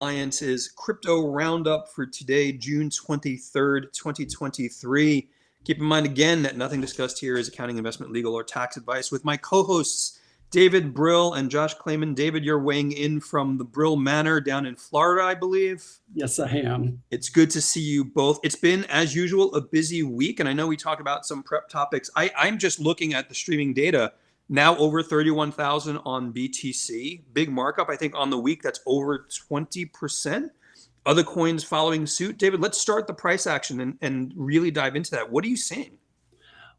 Alliance's Crypto Roundup for today, June 23rd, 2023. Keep in mind again that nothing discussed here is accounting, investment, legal, or tax advice. With my co-hosts, David Brill and Josh Klayman. David, you're weighing in from the Brill Manor down in Florida, I believe. Yes, I am. It's good to see you both. It's been, as usual, a busy week, and I know we talked about some prep topics. I'm just looking at the streaming data. Now over 31,000 on BTC. Big markup, I think, on the week. That's over 20%. Other coins following suit. David, let's start the price action and really dive into that. What are you seeing?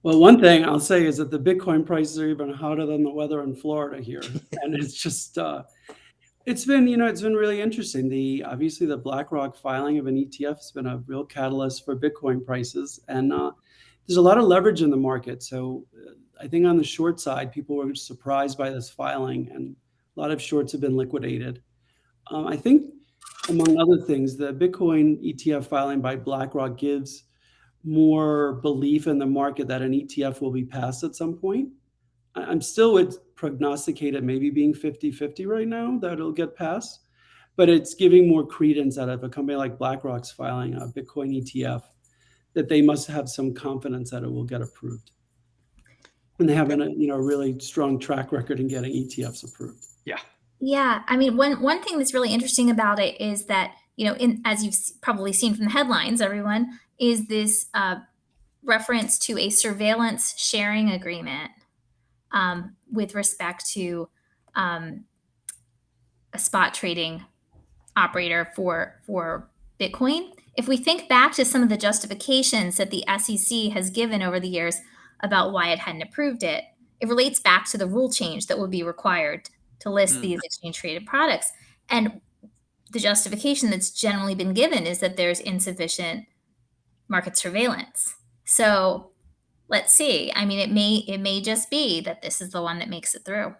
Well, one thing I'll say is that the Bitcoin prices are even hotter than the weather in Florida here, and it's just it's been really interesting. Obviously the BlackRock filing of an ETF has been a real catalyst for Bitcoin prices, and there's a lot of leverage in the market. So I think on the short side, people were surprised by this filing, and a lot of shorts have been liquidated. I think, among other things, the Bitcoin ETF filing by BlackRock gives more belief in the market that an ETF will be passed at some point. I'm still would prognosticate it maybe being 50-50 right now that it'll get passed, but it's giving more credence out of a company like BlackRock's filing a Bitcoin ETF, that they must have some confidence that it will get approved. And they have a really strong track record in getting ETFs approved. Yeah. Yeah, I mean, one thing that's really interesting about it is that, as you've probably seen from the headlines, everyone, is this reference to a surveillance sharing agreement with respect to a spot trading operator for Bitcoin. If we think back to some of the justifications that the SEC has given over the years about why it hadn't approved it, it relates back to the rule change that would be required to list these exchange traded products. And the justification that's generally been given is that there's insufficient market surveillance. So let's see. I mean, it may just be that this is the one that makes it through.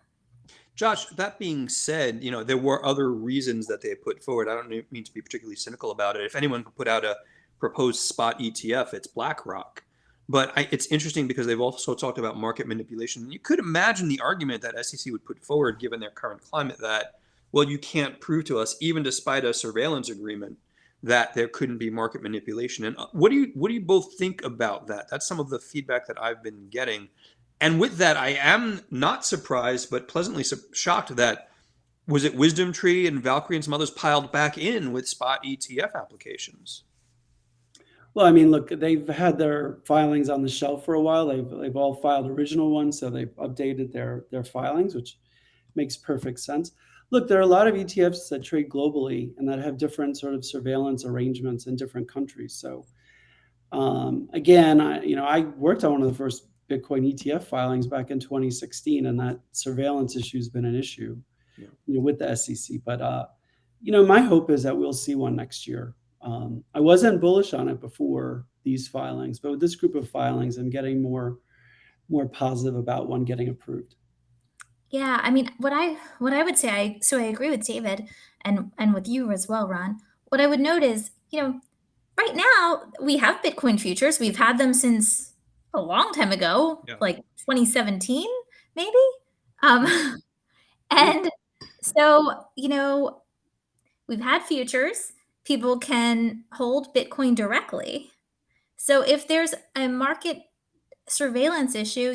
Josh, that being said, there were other reasons that they put forward. I don't mean to be particularly cynical about it. If anyone could put out a proposed spot ETF, it's BlackRock. But it's interesting because they've also talked about market manipulation. You could imagine the argument that SEC would put forward, given their current climate, that, well, you can't prove to us, even despite a surveillance agreement, that there couldn't be market manipulation. And what do you both think about that? That's some of the feedback that I've been getting. And with that, I am not surprised, but pleasantly shocked that, was it Wisdom Tree and Valkyrie and some others piled back in with spot ETF applications? Well, I mean, look, they've had their filings on the shelf for a while. They've all filed original ones, so they've updated their filings, which makes perfect sense. Look, there are a lot of ETFs that trade globally and that have different sort of surveillance arrangements in different countries. So, again, I worked on one of the first Bitcoin ETF filings back in 2016, and that surveillance issue has been an issue, with the SEC. But my hope is that we'll see one next year. I wasn't bullish on it before these filings, but with this group of filings, I'm getting more positive about one getting approved. Yeah, I mean, what I would say, I agree with David and with you as well, Ron. What I would note is, right now we have Bitcoin futures. We've had them since a long time ago, like 2017, maybe. And so, we've had futures. People can hold Bitcoin directly. So if there's a market surveillance issue,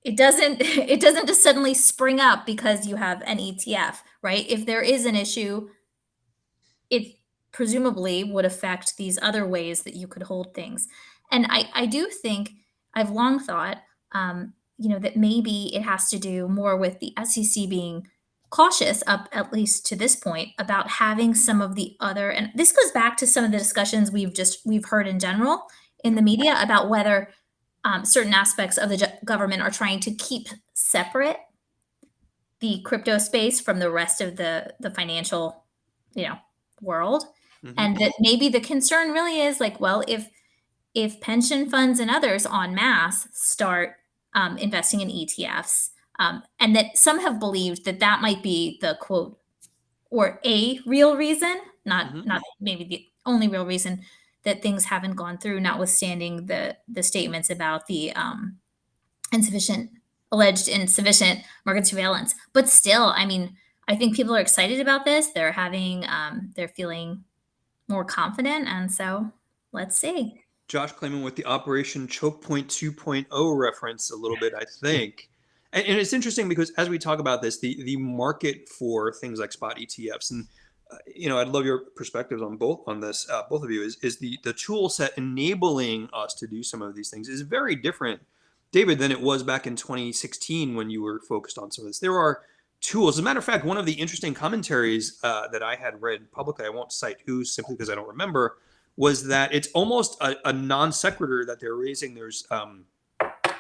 it doesn't just suddenly spring up because you have an ETF, right? If there is an issue, it presumably would affect these other ways that you could hold things. And I do think, I've long thought, that maybe it has to do more with the SEC being cautious, up at least to this point, about having some of the other, and this goes back to some of the discussions we've heard in general in the media about whether certain aspects of the government are trying to keep separate the crypto space from the rest of the financial, world. And that maybe the concern really is like, well, if pension funds and others en masse start investing in ETFs, and that some have believed that might be the quote, or a real reason, not maybe the only real reason that things haven't gone through, notwithstanding the statements about the alleged insufficient market surveillance. But still, I mean, I think people are excited about this. They're feeling more confident. And so let's see. Josh Klayman with the Operation Choke Point 2.0 reference a little bit, I think. And it's interesting because as we talk about this, the market for things like spot ETFs, and I'd love your perspectives on both on this, both of you, is the tool set enabling us to do some of these things is very different, David, than it was back in 2016 when you were focused on some of this. There are tools. As a matter of fact, one of the interesting commentaries that I had read publicly, I won't cite who simply because I don't remember, was that it's almost a non sequitur that they're raising. There's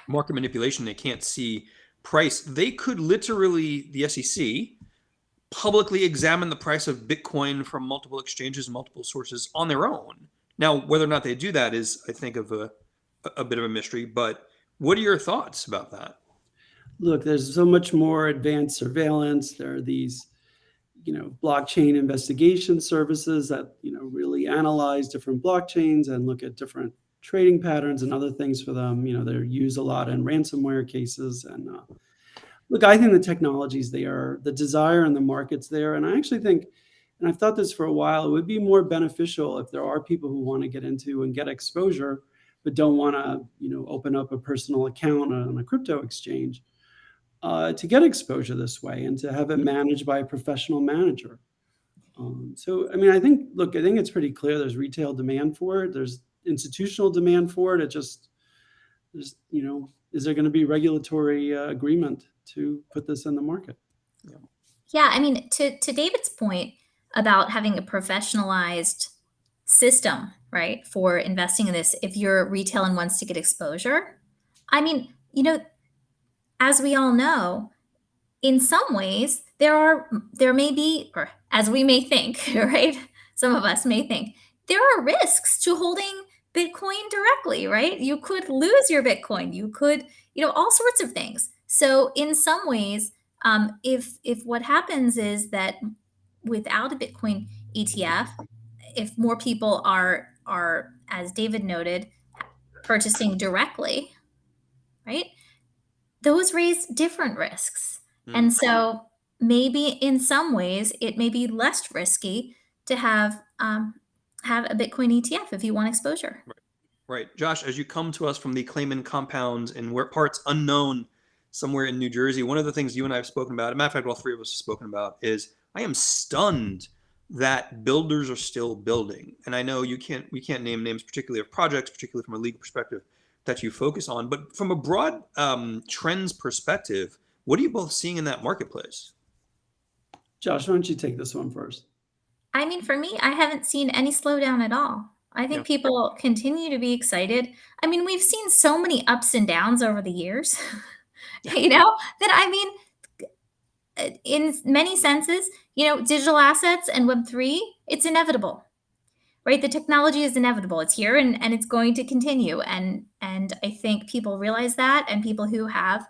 market manipulation. They can't see price. They could literally, the SEC, publicly examine the price of Bitcoin from multiple exchanges and multiple sources on their own. Now, whether or not they do that is, I think, of a bit of a mystery. But what are your thoughts about that? Look, there's so much more advanced surveillance. There are these blockchain investigation services that, really analyze different blockchains and look at different trading patterns and other things for them. They're used a lot in ransomware cases. And look, I think the technology's there, the desire in the market's there. And I actually think, and I've thought this for a while, it would be more beneficial if there are people who want to get into and get exposure, but don't want to, open up a personal account on a crypto exchange. To get exposure this way and to have it managed by a professional manager. I think it's pretty clear there's retail demand for it. There's institutional demand for it. Is there going to be regulatory agreement to put this in the market? Yeah, I mean, to David's point about having a professionalized system, right, for investing in this, if you're retail and wants to get exposure, I mean, as we all know, in some ways, there may be, or as we may think, right? Some of us may think, there are risks to holding Bitcoin directly, right? You could lose your Bitcoin. You could, all sorts of things. So in some ways, if what happens is that without a Bitcoin ETF, if more people are, as David noted, purchasing directly, right? Those raise different risks. And so maybe in some ways it may be less risky to have a Bitcoin ETF if you want exposure. Right. Josh, as you come to us from the Klayman compounds in where parts unknown somewhere in New Jersey, one of the things you and I have spoken about, as a matter of fact, all three of us have spoken about, is I am stunned that builders are still building. And I know we can't name names, particularly of projects, particularly from a legal perspective, that you focus on. But from a broad trends perspective, what are you both seeing in that marketplace? Josh, why don't you take this one first? I mean, for me, I haven't seen any slowdown at all. I think people continue to be excited. I mean, we've seen so many ups and downs over the years, that I mean, in many senses, digital assets and Web3, it's inevitable. Right, the technology is inevitable. It's here and it's going to continue. And I think people realize that, and people who have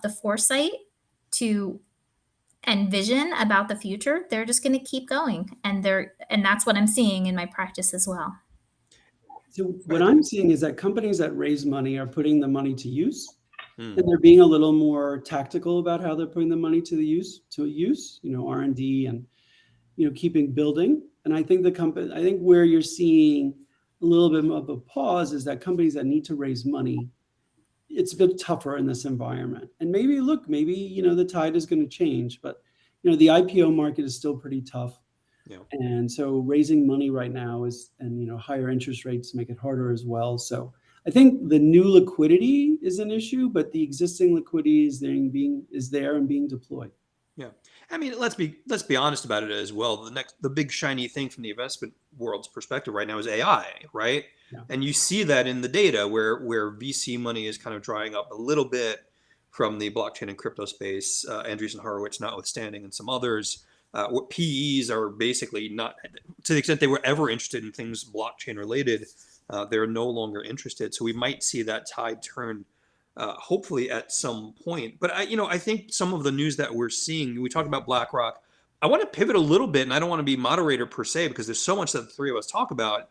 the foresight to and vision about the future, they're just going to keep going. And that's what I'm seeing in my practice as well. So what I'm seeing is that companies that raise money are putting the money to use, and they're being a little more tactical about how they're putting the money to use, R&D and keeping building. And I think where you're seeing a little bit of a pause is that companies that need to raise money, it's a bit tougher in this environment. And maybe the tide is going to change, but the IPO market is still pretty tough. Yeah. And so raising money right now and higher interest rates make it harder as well. So I think the new liquidity is an issue, but the existing liquidity is there and being deployed. Yeah. I mean, let's be honest about it as well. The big shiny thing from the investment world's perspective right now is AI, right? Yeah. And you see that in the data where VC money is kind of drying up a little bit from the blockchain and crypto space, Andreessen Horowitz notwithstanding, and some others. What PEs are basically not, to the extent they were ever interested in things blockchain related, they're no longer interested. So we might see that tide turn hopefully at some point. But I think some of the news that we're seeing, we talked about BlackRock. I want to pivot a little bit, and I don't want to be moderator per se because there's so much that the three of us talk about,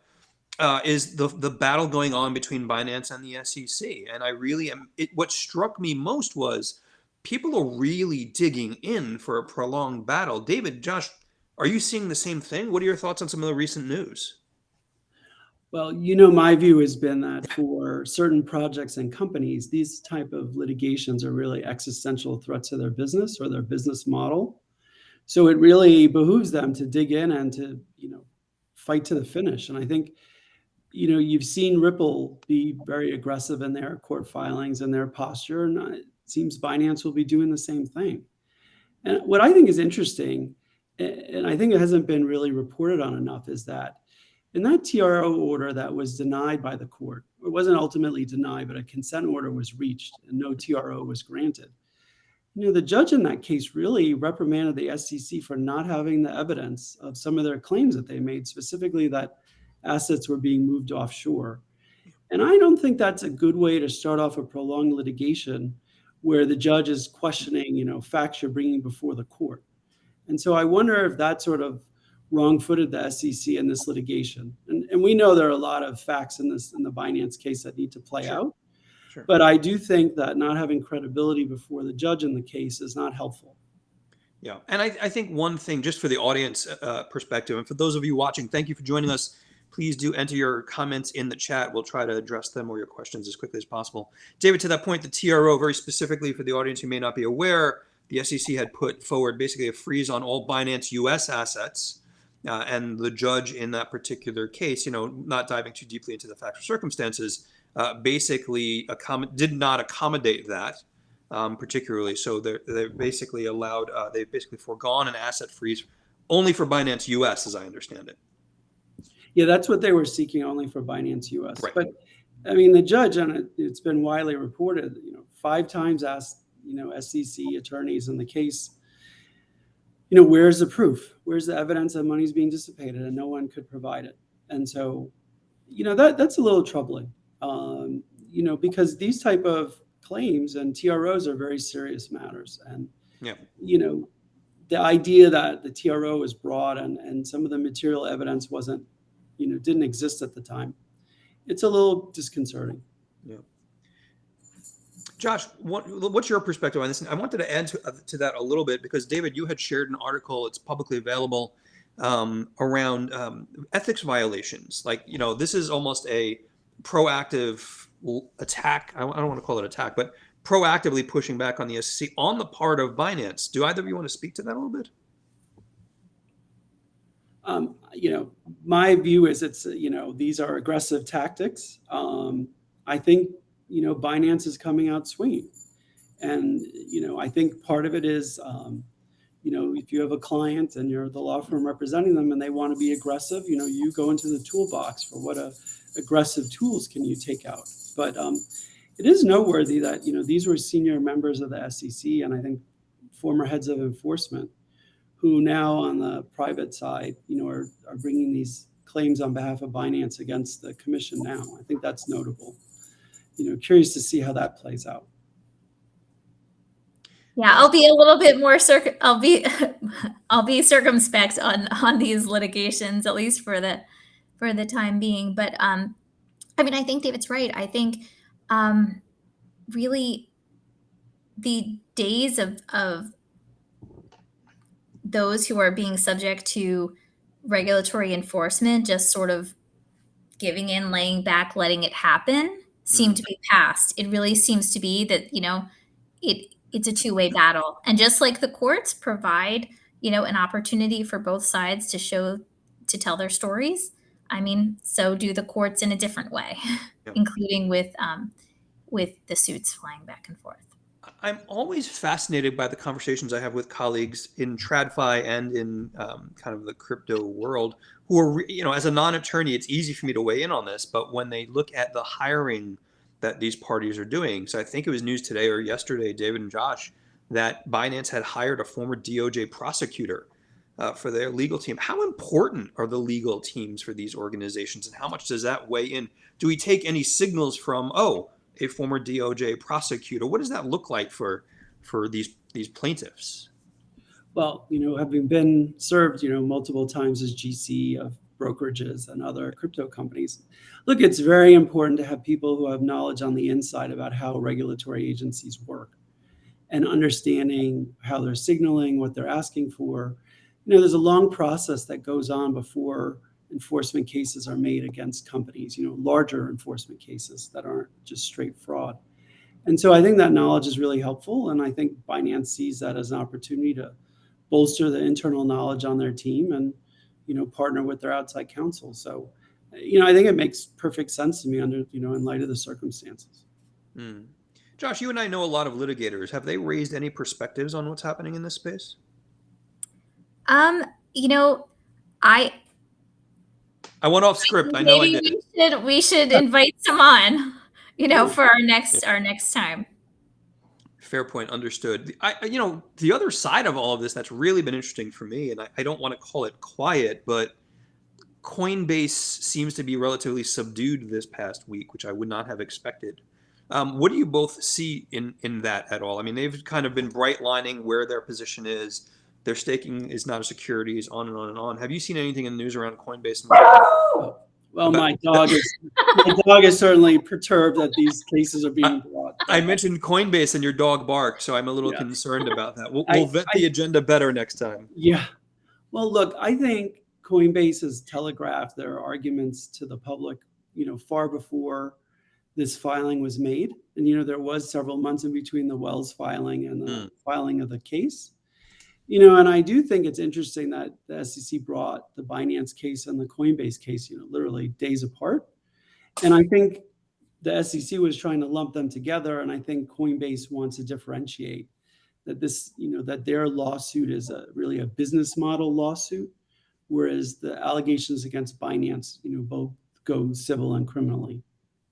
is the battle going on between Binance and the SEC. And I really am, what struck me most was people are really digging in for a prolonged battle. David, Josh, are you seeing the same thing? What are your thoughts on some of the recent news? Well, my view has been that for certain projects and companies, these type of litigations are really existential threats to their business or their business model. So it really behooves them to dig in and to, fight to the finish. And I think, you've seen Ripple be very aggressive in their court filings and their posture, and it seems Binance will be doing the same thing. And what I think is interesting, and I think it hasn't been really reported on enough, is that in that TRO order that was denied by the court, it wasn't ultimately denied, but a consent order was reached and no TRO was granted. The judge in that case really reprimanded the SEC for not having the evidence of some of their claims that they made, specifically that assets were being moved offshore. And I don't think that's a good way to start off a prolonged litigation where the judge is questioning, facts you're bringing before the court. And so I wonder if that sort of wrong-footed the SEC in this litigation. And we know there are a lot of facts in the Binance case that need to play out. Sure. But I do think that not having credibility before the judge in the case is not helpful. Yeah. And I think one thing, just for the audience perspective, and for those of you watching, thank you for joining us. Please do enter your comments in the chat. We'll try to address them or your questions as quickly as possible. David, to that point, the TRO, very specifically for the audience who may not be aware, the SEC had put forward basically a freeze on all Binance US assets. And the judge in that particular case, not diving too deeply into the facts or circumstances, basically did not accommodate that particularly. So they basically allowed, they've basically foregone an asset freeze only for Binance US, as I understand it. Yeah, that's what they were seeking, only for Binance US. Right. But I mean, the judge, and it's been widely reported, 5 times asked, SEC attorneys in the case, where's the proof? Where's the evidence that money's being dissipated? And no one could provide it. And so, that's a little troubling, because these type of claims and TROs are very serious matters. And, the idea that the TRO is broad and some of the material evidence wasn't, didn't exist at the time, it's a little disconcerting. Yeah. Josh, what's your perspective on this? And I wanted to add to that a little bit because, David, you had shared an article, it's publicly available, around ethics violations. Like, this is almost a proactive attack. I don't want to call it attack, but proactively pushing back on the SEC on the part of Binance. Do either of you want to speak to that a little bit? My view is it's, these are aggressive tactics. I think, Binance is coming out swinging. And, I think part of it is, if you have a client and you're the law firm representing them and they want to be aggressive, you go into the toolbox for what aggressive tools can you take out. But it is noteworthy that, these were senior members of the SEC and I think former heads of enforcement who now on the private side, are bringing these claims on behalf of Binance against the commission now. I think that's notable. Curious to see how that plays out. Yeah, I'll be a little bit more I'll be circumspect on these litigations, at least for the time being. But I think David's right. I think really the days of those who are being subject to regulatory enforcement just sort of giving in, laying back, letting it happen seem to be past. It really seems to be that, it's a two-way battle. And just like the courts provide, an opportunity for both sides to tell their stories, so do the courts in a different way, including with the suits flying back and forth. I'm always fascinated by the conversations I have with colleagues in TradFi and in kind of the crypto world who are, as a non-attorney, it's easy for me to weigh in on this, but when they look at the hiring that these parties are doing. So I think it was news today or yesterday, David and Josh, that Binance had hired a former DOJ prosecutor for their legal team. How important are the legal teams for these organizations and how much does that weigh in? Do we take any signals from, a former DOJ prosecutor? What does that look like for these plaintiffs? Well, having been served, multiple times as GC of brokerages and other crypto companies, look, it's very important to have people who have knowledge on the inside about how regulatory agencies work. and understanding how they're signaling, what they're asking for. There's a long process that goes on before enforcement cases are made against companies, larger enforcement cases that aren't just straight fraud. And so I think that knowledge is really helpful. And I think Binance sees that as an opportunity to bolster the internal knowledge on their team and, partner with their outside counsel. So, I think it makes perfect sense to me in light of the circumstances. Mm. Josh, you and I know a lot of litigators. Have they raised any perspectives on what's happening in this space? You know, I went off script. I know I did. we should invite some on, for our Yeah. next time. Fair point. Understood. The other side of all of this that's really been interesting for me, and I don't want to call it quiet, but Coinbase seems to be relatively subdued this past week, which I would not have expected. What do you both see in that at all? I mean, they've kind of been bright lining where their position is. Their staking is not a securities, on and on and on. Have you seen anything in the news around Coinbase? Well, my dog is certainly perturbed that these cases are being brought. I mentioned Coinbase and your dog barked, so I'm a little concerned about that. We'll vet the agenda better next time. Yeah. Well, look, I think Coinbase has telegraphed their arguments to the public, far before this filing was made. And, there was several months in between the Wells filing and the filing of the case. And I do think it's interesting that the SEC brought the Binance case and the Coinbase case, literally days apart. And I think the SEC was trying to lump them together. And I think Coinbase wants to differentiate that that their lawsuit is really a business model lawsuit, whereas the allegations against Binance, both go civil and criminally.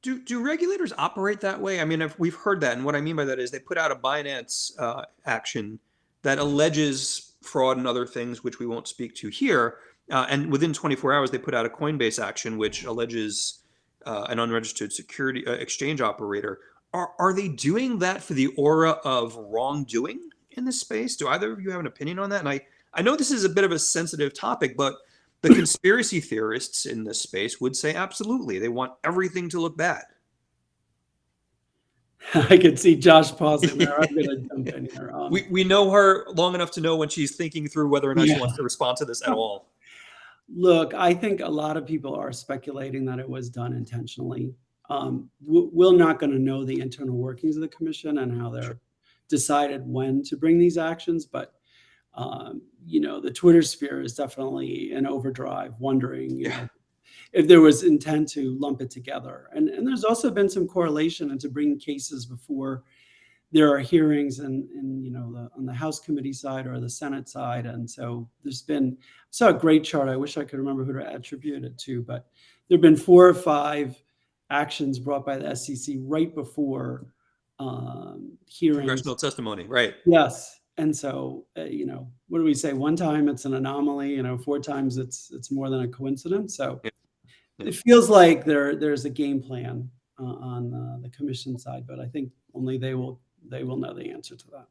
Do regulators operate that way? I mean, we've heard that. And what I mean by that is they put out a Binance action that alleges fraud and other things, which we won't speak to here. And within 24 hours, they put out a Coinbase action, which alleges an unregistered security exchange operator. Are they doing that for the aura of wrongdoing in this space? Do either of you have an opinion on that? And I know this is a bit of a sensitive topic, but the conspiracy theorists in this space would say absolutely. They want everything to look bad. I could see Josh pausing there. I'm going to jump in here. We know her long enough to know when she's thinking through whether or not she wants to respond to this at all. Look, I think a lot of people are speculating that it was done intentionally. We're not going to know the internal workings of the commission and how they're decided when to bring these actions. But, the Twitter sphere is definitely in overdrive, wondering, if there was intent to lump it together. And there's also been some correlation into bringing cases before there are hearings and on the House committee side or the Senate side. And so I saw a great chart. I wish I could remember who to attribute it to, but there've been 4 or 5 actions brought by the SEC right before hearings. Congressional testimony, right. Yes. And so, what do we say? One time it's an anomaly, 4 times it's more than a coincidence. So it feels like there's a game plan on the commission side, but I think only they will know the answer to that.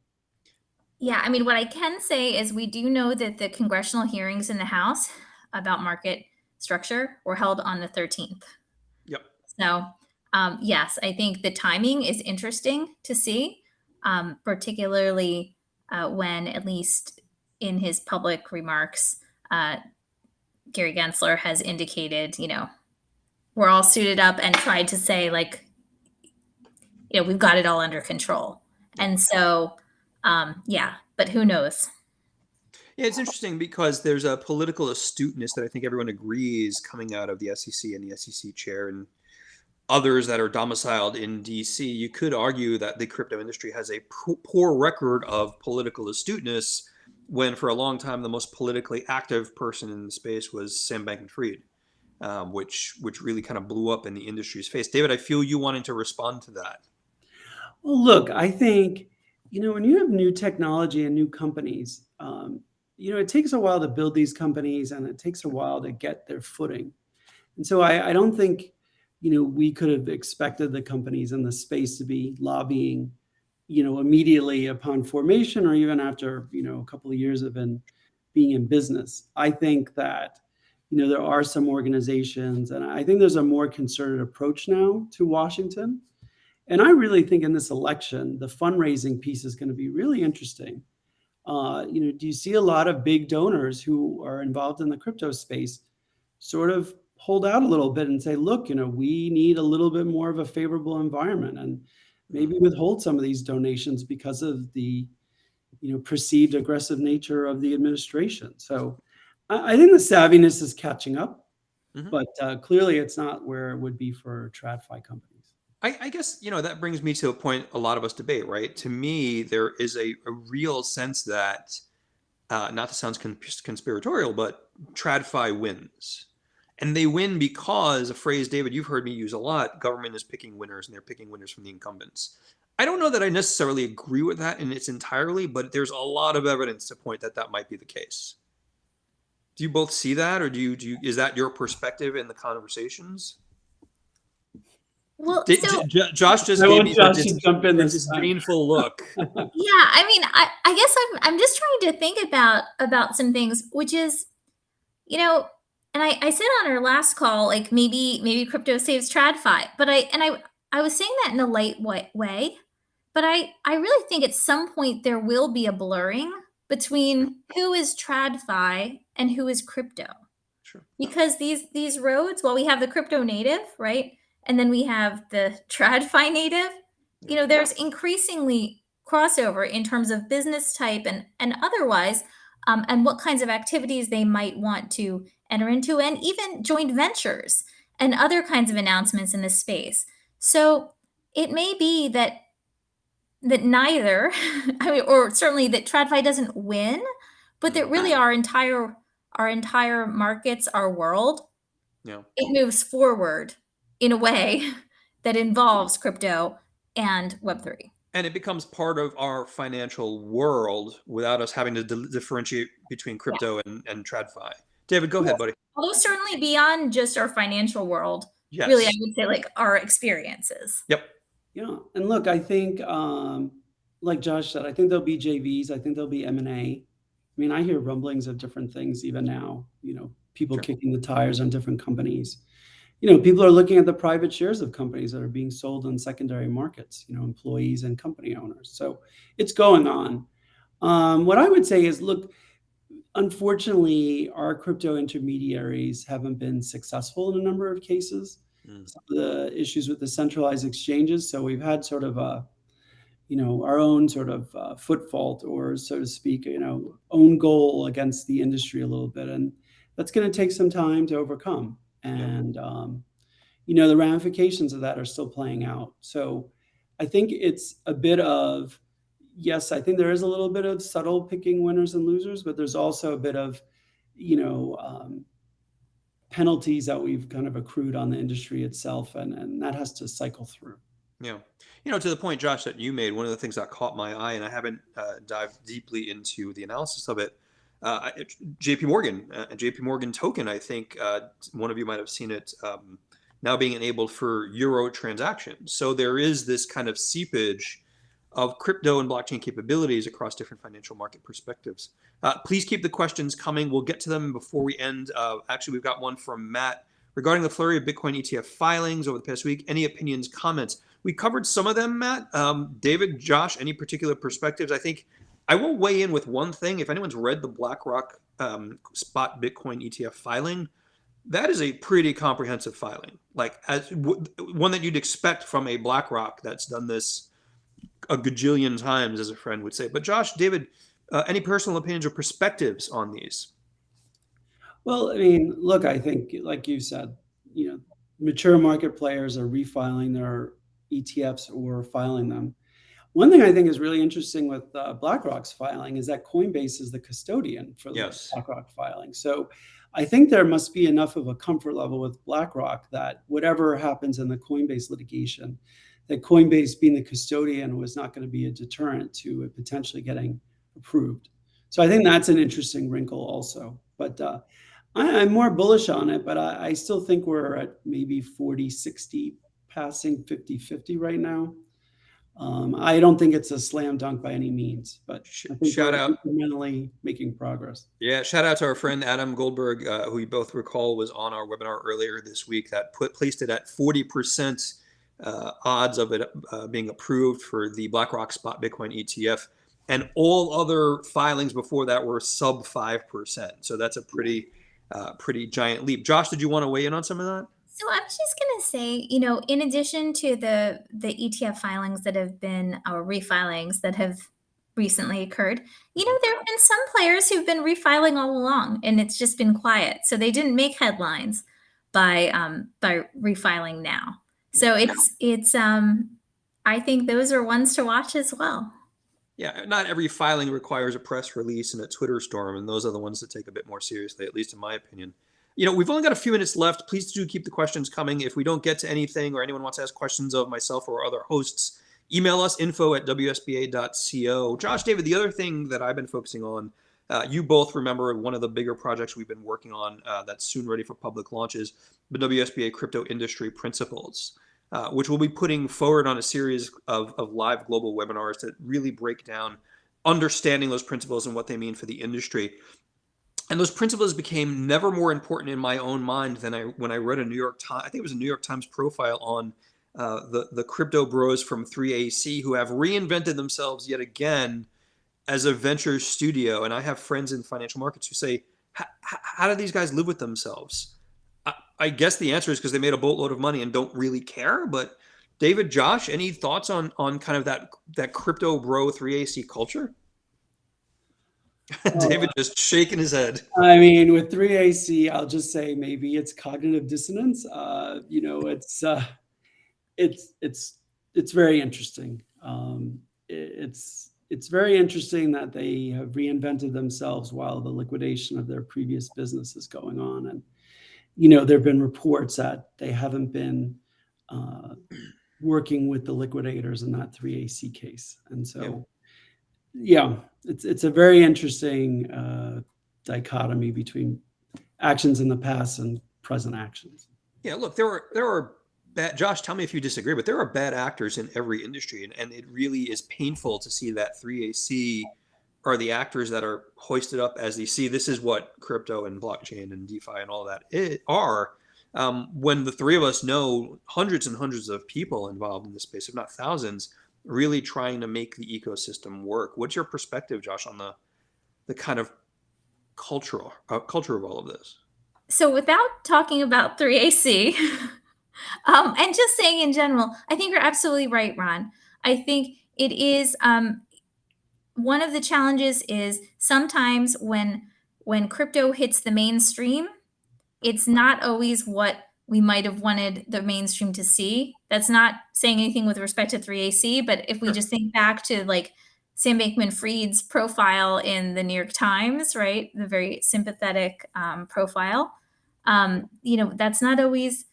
Yeah, I mean, what I can say is we do know that the congressional hearings in the House about market structure were held on the 13th. Yep. So, yes, I think the timing is interesting to see, particularly when, at least in his public remarks, Gary Gensler has indicated, we're all suited up and tried to say, like, we've got it all under control. And so, but who knows? Yeah, it's interesting because there's a political astuteness that I think everyone agrees coming out of the SEC and the SEC chair and others that are domiciled in DC. You could argue that the crypto industry has a poor record of political astuteness when for a long time the most politically active person in the space was Sam Bankman-Fried, which really kind of blew up in the industry's face. David, I feel you wanting to respond to that. Well, look, I think, when you have new technology and new companies, it takes a while to build these companies and it takes a while to get their footing. And so I don't think, we could have expected the companies in the space to be lobbying, immediately upon formation or even after, a couple of years of being in business. I think that, there are some organizations, and I think there's a more concerted approach now to Washington. And I really think in this election, the fundraising piece is going to be really interesting. Do you see a lot of big donors who are involved in the crypto space sort of hold out a little bit and say, look, we need a little bit more of a favorable environment, and maybe withhold some of these donations because of the perceived aggressive nature of the administration. So I think the savviness is catching up, but clearly it's not where it would be for TradFi companies. I guess, that brings me to a point a lot of us debate, right? To me, there is a real sense that, not to sound conspiratorial, but TradFi wins. And they win because a phrase, David, you've heard me use a lot: government is picking winners, and they're picking winners from the incumbents. I don't know that I necessarily agree with that in its entirety, but there's a lot of evidence to point that might be the case. Do you both see that, or is that your perspective in the conversations? Well, Josh just gave me a disdainful look. Yeah, I mean, I guess I'm just trying to think about some things, which is, and I said on our last call, like maybe crypto saves TradFi, but I was saying that in a light way, but I really think at some point there will be a blurring between who is TradFi and who is crypto. Sure. Because these roads, well, we have the crypto native, right? And then we have the TradFi native. There's increasingly crossover in terms of business type and otherwise, and what kinds of activities they might want to enter into, and even joint ventures and other kinds of announcements in this space. So it may be that neither, I mean, or certainly that TradFi doesn't win, but that really our entire markets, our world, it moves forward in a way that involves crypto and Web3. And it becomes part of our financial world without us having to differentiate between crypto and TradFi. David, go ahead, buddy. Although certainly beyond just our financial world, yes. Really, I would say like our experiences. Yep. Yeah. And look, I think, like Josh said, I think there'll be JVs. I think there'll be M&A. I mean, I hear rumblings of different things even now, people kicking the tires on different companies. People are looking at the private shares of companies that are being sold in secondary markets, employees and company owners. So it's going on. What I would say is, look, unfortunately, our crypto intermediaries haven't been successful in a number of cases. Some of the issues with the centralized exchanges. So we've had sort of our own sort of foot fault, or so to speak, own goal against the industry a little bit. And that's going to take some time to overcome. And, the ramifications of that are still playing out. So I think it's a bit of, yes, I think there is a little bit of subtle picking winners and losers, but there's also a bit of, penalties that we've kind of accrued on the industry itself. And that has to cycle through. Yeah. To the point, Josh, that you made, one of the things that caught my eye, and I haven't dived deeply into the analysis of it, JP Morgan token, I think one of you might have seen it, now being enabled for Euro transactions. So there is this kind of seepage of crypto and blockchain capabilities across different financial market perspectives. Please keep the questions coming. We'll get to them before we end. Actually, we've got one from Matt regarding the flurry of Bitcoin ETF filings over the past week. Any opinions, comments? We covered some of them, Matt. David, Josh, any particular perspectives? I think I will weigh in with one thing. If anyone's read the BlackRock spot Bitcoin ETF filing, that is a pretty comprehensive filing, like one that you'd expect from a BlackRock that's done this a gajillion times, as a friend would say. But Josh, David, any personal opinions or perspectives on these? Well, I mean, look, I think, like you said, mature market players are refiling their ETFs or filing them. One thing I think is really interesting with BlackRock's filing is that Coinbase is the custodian for the BlackRock filing. So I think there must be enough of a comfort level with BlackRock that whatever happens in the Coinbase litigation, that Coinbase being the custodian was not going to be a deterrent to it potentially getting approved. So I think that's an interesting wrinkle also. But I'm more bullish on it, but I still think we're at maybe 40-60, passing 50-50 right now. I don't think it's a slam dunk by any means, but I think shout out, incrementally making progress. Yeah, shout out to our friend Adam Goldberg, who you both recall was on our webinar earlier this week, that placed it at 40% odds of it being approved for the BlackRock Spot Bitcoin ETF, and all other filings before that were sub 5%. So that's a pretty giant leap. Josh, did you want to weigh in on some of that? So I was just gonna say, in addition to the ETF filings that have been or refilings that have recently occurred, there have been some players who've been refiling all along, and it's just been quiet. So they didn't make headlines by refiling now. So it's I think those are ones to watch as well. Yeah, not every filing requires a press release and a Twitter storm, and those are the ones that take a bit more seriously, at least in my opinion. We've only got a few minutes left. Please do keep the questions coming. If we don't get to anything or anyone wants to ask questions of myself or other hosts, email us info@wsba.co. Josh, David, the other thing that I've been focusing on, you both remember one of the bigger projects we've been working on that's soon ready for public launch is the WSBA Crypto Industry Principles, which we'll be putting forward on a series of live global webinars that really break down understanding those principles and what they mean for the industry. And those principles became never more important in my own mind than when I read a New York Times, I think it was a New York Times profile on the crypto bros from 3AC who have reinvented themselves yet again as a venture studio. And I have friends in financial markets who say, how do these guys live with themselves? I guess the answer is because they made a boatload of money and don't really care. But David, Josh, any thoughts on kind of that crypto bro 3AC culture? David just shaking his head. I mean, with 3AC, I'll just say maybe it's cognitive dissonance. It's very interesting. It's very interesting that they have reinvented themselves while the liquidation of their previous business is going on. And there have been reports that they haven't been working with the liquidators in that 3AC case. And so, yeah, it's a very interesting dichotomy between actions in the past and present actions. Yeah, look, there are bad, Josh, tell me if you disagree, but there are bad actors in every industry, and it really is painful to see that 3AC are the actors that are hoisted up as they see this is what crypto and blockchain and DeFi and all that are. When the three of us know hundreds and hundreds of people involved in this space, if not thousands, really trying to make the ecosystem work. What's your perspective, Josh, on the kind of culture of all of this? So without talking about 3AC, and just saying in general, I think you're absolutely right, Ron. I think it is one of the challenges is sometimes when crypto hits the mainstream, it's not always what we might have wanted the mainstream to see. That's not saying anything with respect to 3AC, but if we just think back to like Sam Bankman-Fried's profile in the New York Times, right? The very sympathetic profile. That's not always.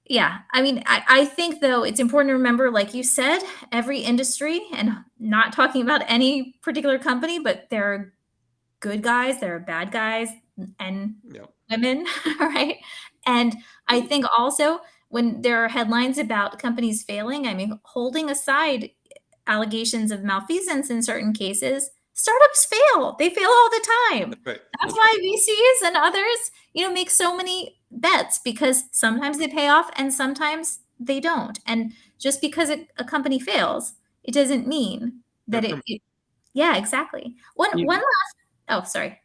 Yeah, I mean, I think though it's important to remember, like you said, every industry, and not talking about any particular company, but there are good guys, there are bad guys, and women, right? And I think also when there are headlines about companies failing, I mean, holding aside allegations of malfeasance in certain cases, startups fail. They fail all the time. That's why VCs and others, make so many bets, because sometimes they pay off and sometimes they don't. And just because a company fails, it doesn't mean that yeah, exactly. One last, oh, sorry.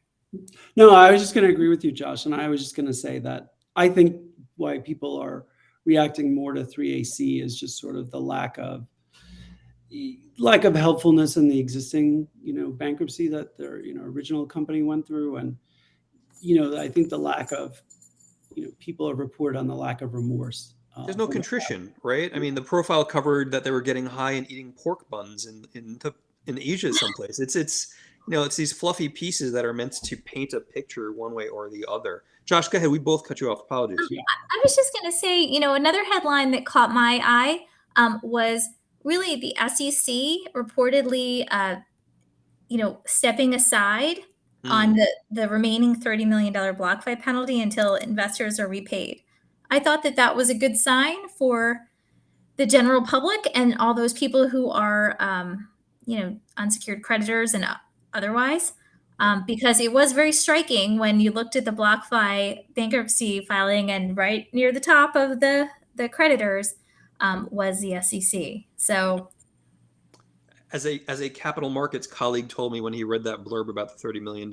No, I was just going to agree with you, Josh. And I was just going to say that I think why people are reacting more to 3AC is just sort of the lack of helpfulness in the existing, bankruptcy that their, original company went through. And, I think the lack of, people have reported on the lack of remorse. There's no contrition, right? I mean, the profile covered that they were getting high and eating pork buns in Asia someplace. It's these fluffy pieces that are meant to paint a picture one way or the other. Josh, go ahead. We both cut you off. Apologies. I was just going to say, another headline that caught my eye was really the SEC reportedly, stepping aside on the remaining $30 million BlockFi penalty until investors are repaid. I thought that was a good sign for the general public and all those people who are, unsecured creditors and otherwise, because it was very striking when you looked at the BlockFi bankruptcy filing and right near the top of the creditors, was the SEC. So As a capital markets colleague told me when he read that blurb about the $30 million,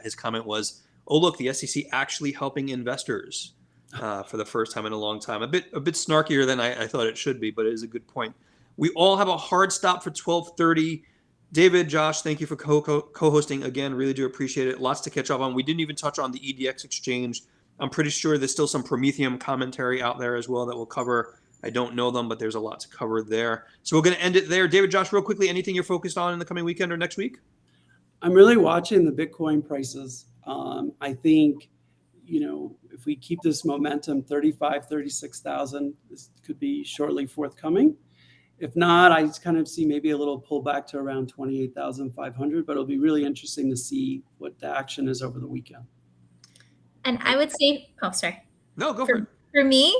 his comment was, "Oh, look, the SEC actually helping investors for the first time in a long time." A bit snarkier than I thought it should be, but it is a good point. We all have a hard stop for 12:30. David, Josh, thank you for co-hosting again. Really do appreciate it. Lots to catch up on. We didn't even touch on the EDX exchange. I'm pretty sure there's still some Prometheum commentary out there as well that we'll cover. I don't know them, but there's a lot to cover there. So we're going to end it there. David, Josh, real quickly, anything you're focused on in the coming weekend or next week? I'm really watching the Bitcoin prices. I think, if we keep this momentum, 35, 36,000, this could be shortly forthcoming. If not, I just kind of see maybe a little pullback to around 28,500, but it'll be really interesting to see what the action is over the weekend. And I would say, oh, sorry. No, go for it. For me,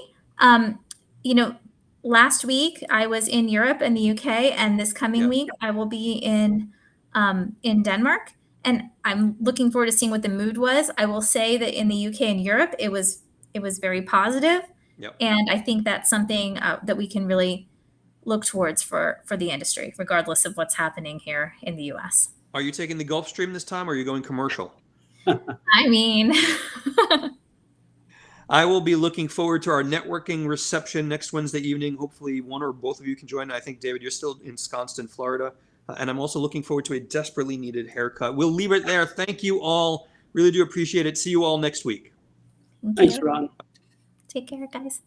last week I was in Europe and the UK, and this coming week I will be in Denmark. And I'm looking forward to seeing what the mood was. I will say that in the UK and Europe, it was very positive. Yep. And I think that's something that we can really look towards for the industry, regardless of what's happening here in the US. Are you taking the Gulf Stream this time, or are you going commercial? I mean, I will be looking forward to our networking reception next Wednesday evening. Hopefully one or both of you can join. I think, David, you're still ensconced in Florida. And I'm also looking forward to a desperately needed haircut. We'll leave it there. Thank you all. Really do appreciate it. See you all next week. Thanks, Ron. Take care, guys.